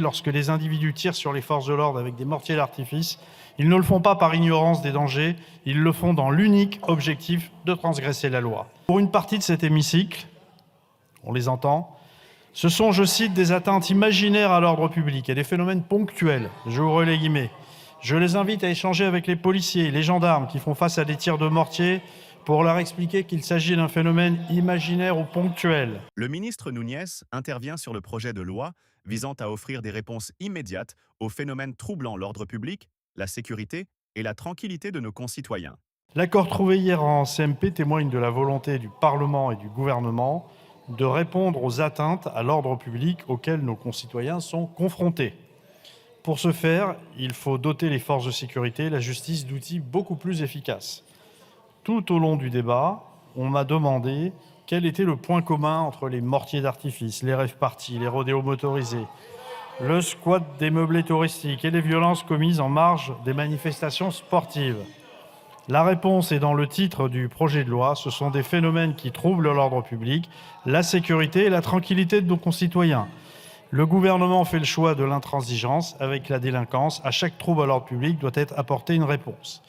Lorsque les individus tirent sur les forces de l'ordre avec des mortiers d'artifice, ils ne le font pas par ignorance des dangers, ils le font dans l'unique objectif de transgresser la loi. Pour une partie de cet hémicycle, on les entend, ce sont, je cite, des atteintes imaginaires à l'ordre public et des phénomènes ponctuels, j'ouvre les guillemets. Je les invite à échanger avec les policiers et les gendarmes qui font face à des tirs de mortier pour leur expliquer qu'il s'agit d'un phénomène imaginaire ou ponctuel. Le ministre Núñez intervient sur le projet de loi visant à offrir des réponses immédiates aux phénomènes troublant l'ordre public, la sécurité et la tranquillité de nos concitoyens. L'accord trouvé hier en CMP témoigne de la volonté du Parlement et du gouvernement de répondre aux atteintes à l'ordre public auxquelles nos concitoyens sont confrontés. Pour ce faire, il faut doter les forces de sécurité et la justice d'outils beaucoup plus efficaces. Tout au long du débat, on m'a demandé quel était le point commun entre les mortiers d'artifice, les rave-parties, les rodéos motorisés, le squat des meublés touristiques et les violences commises en marge des manifestations sportives. La réponse est dans le titre du projet de loi. Ce sont des phénomènes qui troublent l'ordre public, la sécurité et la tranquillité de nos concitoyens. Le gouvernement fait le choix de l'intransigeance avec la délinquance. À chaque trouble à l'ordre public doit être apportée une réponse.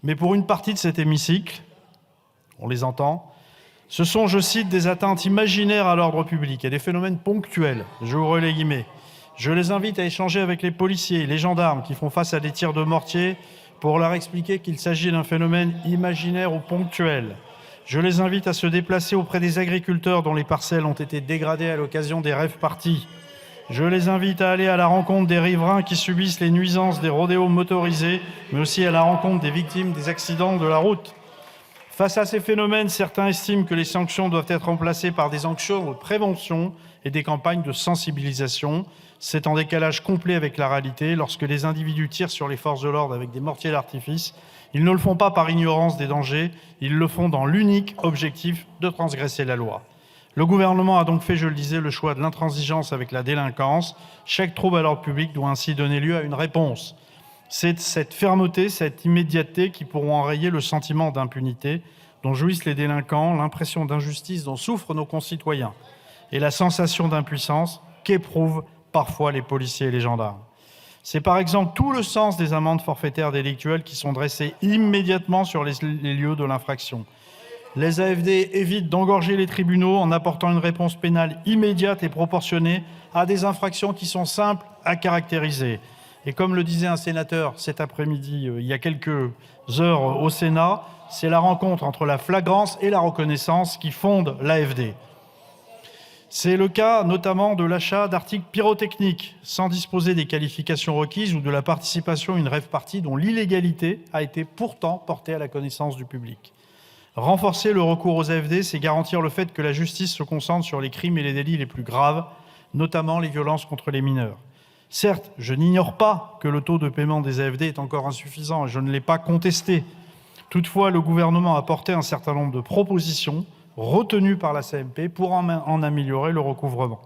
Mais pour une partie de cet hémicycle, on les entend, ce sont, je cite, des atteintes imaginaires à l'ordre public et des phénomènes ponctuels, j'ouvre les guillemets. Je les invite à échanger avec les policiers et les gendarmes qui font face à des tirs de mortier pour leur expliquer qu'il s'agit d'un phénomène imaginaire ou ponctuel. Je les invite à se déplacer auprès des agriculteurs dont les parcelles ont été dégradées à l'occasion des rave-parties. Je les invite à aller à la rencontre des riverains qui subissent les nuisances des rodéos motorisés, mais aussi à la rencontre des victimes des accidents de la route. Face à ces phénomènes, certains estiment que les sanctions doivent être remplacées par des actions de prévention et des campagnes de sensibilisation. C'est en décalage complet avec la réalité. Lorsque les individus tirent sur les forces de l'ordre avec des mortiers d'artifice, ils ne le font pas par ignorance des dangers, ils le font dans l'unique objectif de transgresser la loi. Le gouvernement a donc fait, je le disais, le choix de l'intransigeance avec la délinquance. Chaque trouble à l'ordre public doit ainsi donner lieu à une réponse. C'est cette fermeté, cette immédiateté qui pourront enrayer le sentiment d'impunité dont jouissent les délinquants, l'impression d'injustice dont souffrent nos concitoyens et la sensation d'impuissance qu'éprouvent parfois les policiers et les gendarmes. C'est par exemple tout le sens des amendes forfaitaires délictuelles qui sont dressées immédiatement sur les lieux de l'infraction. Les AFD évitent d'engorger les tribunaux en apportant une réponse pénale immédiate et proportionnée à des infractions qui sont simples à caractériser. Et comme le disait un sénateur cet après-midi, il y a quelques heures au Sénat, c'est la rencontre entre la flagrance et la reconnaissance qui fonde l'AFD. C'est le cas notamment de l'achat d'articles pyrotechniques sans disposer des qualifications requises ou de la participation à une rave-party dont l'illégalité a été pourtant portée à la connaissance du public. Renforcer le recours aux AFD, c'est garantir le fait que la justice se concentre sur les crimes et les délits les plus graves, notamment les violences contre les mineurs. Certes, je n'ignore pas que le taux de paiement des AFD est encore insuffisant et je ne l'ai pas contesté. Toutefois, le gouvernement a porté un certain nombre de propositions retenues par la CMP pour en améliorer le recouvrement.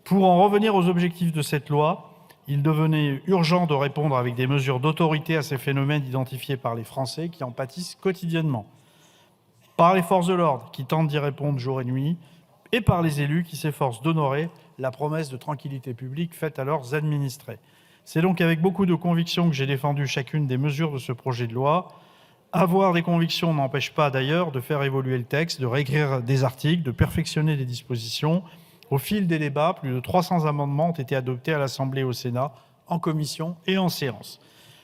Pour en revenir aux objectifs de cette loi, il devenait urgent de répondre avec des mesures d'autorité à ces phénomènes identifiés par les Français qui en pâtissent quotidiennement, par les forces de l'ordre qui tentent d'y répondre jour et nuit, et par les élus qui s'efforcent d'honorer la promesse de tranquillité publique faite à leurs administrés. C'est donc avec beaucoup de conviction que j'ai défendu chacune des mesures de ce projet de loi. Avoir des convictions n'empêche pas d'ailleurs de faire évoluer le texte, de réécrire des articles, de perfectionner des dispositions. Au fil des débats, plus de 300 amendements ont été adoptés à l'Assemblée et au Sénat, en commission et en séance.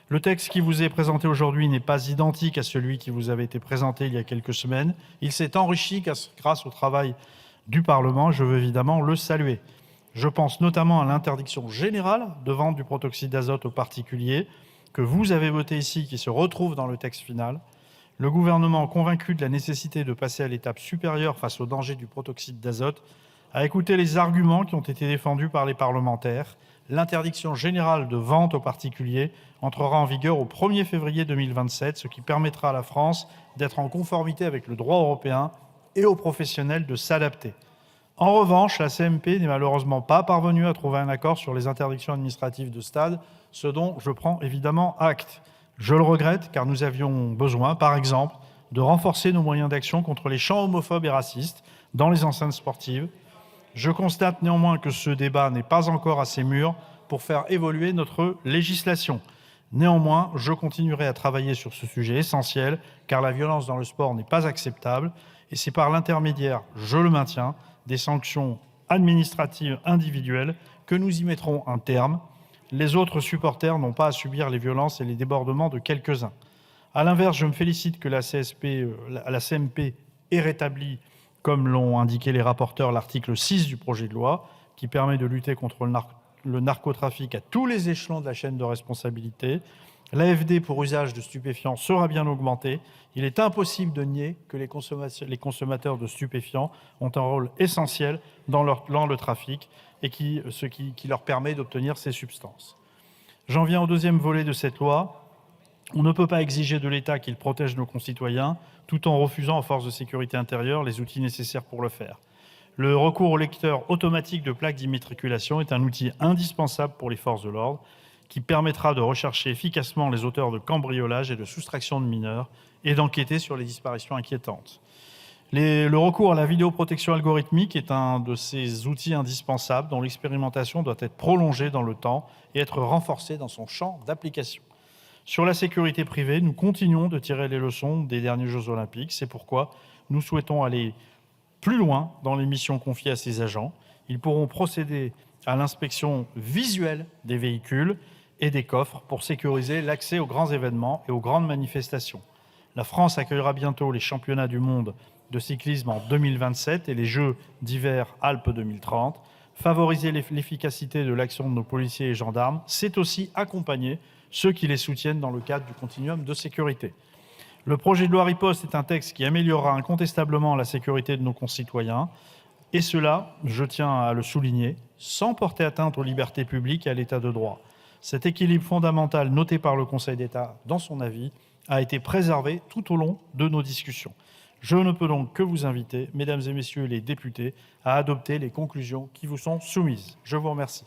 Le texte qui vous est présenté aujourd'hui n'est pas identique à celui qui vous avait été présenté il y a quelques semaines. Il s'est enrichi grâce au travail du Parlement. Je veux évidemment le saluer. Je pense notamment à l'interdiction générale de vente du protoxyde d'azote aux particuliers que vous avez voté ici, qui se retrouve dans le texte final. Le gouvernement, convaincu de la nécessité de passer à l'étape supérieure face au danger du protoxyde d'azote, a écouté les arguments qui ont été défendus par les parlementaires. L'interdiction générale de vente aux particuliers entrera en vigueur au 1er février 2027, ce qui permettra à la France d'être en conformité avec le droit européen et aux professionnels de s'adapter. En revanche, la CMP n'est malheureusement pas parvenue à trouver un accord sur les interdictions administratives de stade, ce dont je prends évidemment acte. Je le regrette car nous avions besoin, par exemple, de renforcer nos moyens d'action contre les chants homophobes et racistes dans les enceintes sportives. Je constate néanmoins que ce débat n'est pas encore assez mûr pour faire évoluer notre législation. Néanmoins, je continuerai à travailler sur ce sujet essentiel, car la violence dans le sport n'est pas acceptable, et c'est par l'intermédiaire, je le maintiens, des sanctions administratives individuelles que nous y mettrons un terme. Les autres supporters n'ont pas à subir les violences et les débordements de quelques-uns. À l'inverse, je me félicite que la CMP ait rétabli, comme l'ont indiqué les rapporteurs, l'article 6 du projet de loi, qui permet de lutter contre le narcotrafic à tous les échelons de la chaîne de responsabilité. L'AFD pour usage de stupéfiants sera bien augmentée. Il est impossible de nier que les consommateurs de stupéfiants ont un rôle essentiel dans le trafic et ce qui leur permet d'obtenir ces substances. J'en viens au deuxième volet de cette loi. On ne peut pas exiger de l'État qu'il protège nos concitoyens tout en refusant aux forces de sécurité intérieure les outils nécessaires pour le faire. Le recours au lecteur automatique de plaques d'immatriculation est un outil indispensable pour les forces de l'ordre qui permettra de rechercher efficacement les auteurs de cambriolage et de soustraction de mineurs et d'enquêter sur les disparitions inquiétantes. Le recours à la vidéoprotection algorithmique est un de ces outils indispensables dont l'expérimentation doit être prolongée dans le temps et être renforcée dans son champ d'application. Sur la sécurité privée, nous continuons de tirer les leçons des derniers Jeux Olympiques. C'est pourquoi nous souhaitons aller plus loin dans les missions confiées à ces agents. Ils pourront procéder à l'inspection visuelle des véhicules et des coffres pour sécuriser l'accès aux grands événements et aux grandes manifestations. La France accueillera bientôt les championnats du monde de cyclisme en 2027 et les Jeux d'hiver Alpes 2030. Favoriser l'efficacité de l'action de nos policiers et gendarmes, c'est aussi accompagner ceux qui les soutiennent dans le cadre du continuum de sécurité. Le projet de loi Riposte est un texte qui améliorera incontestablement la sécurité de nos concitoyens, et cela, je tiens à le souligner, sans porter atteinte aux libertés publiques et à l'état de droit. Cet équilibre fondamental noté par le Conseil d'État dans son avis a été préservé tout au long de nos discussions. Je ne peux donc que vous inviter, mesdames et messieurs les députés, à adopter les conclusions qui vous sont soumises. Je vous remercie.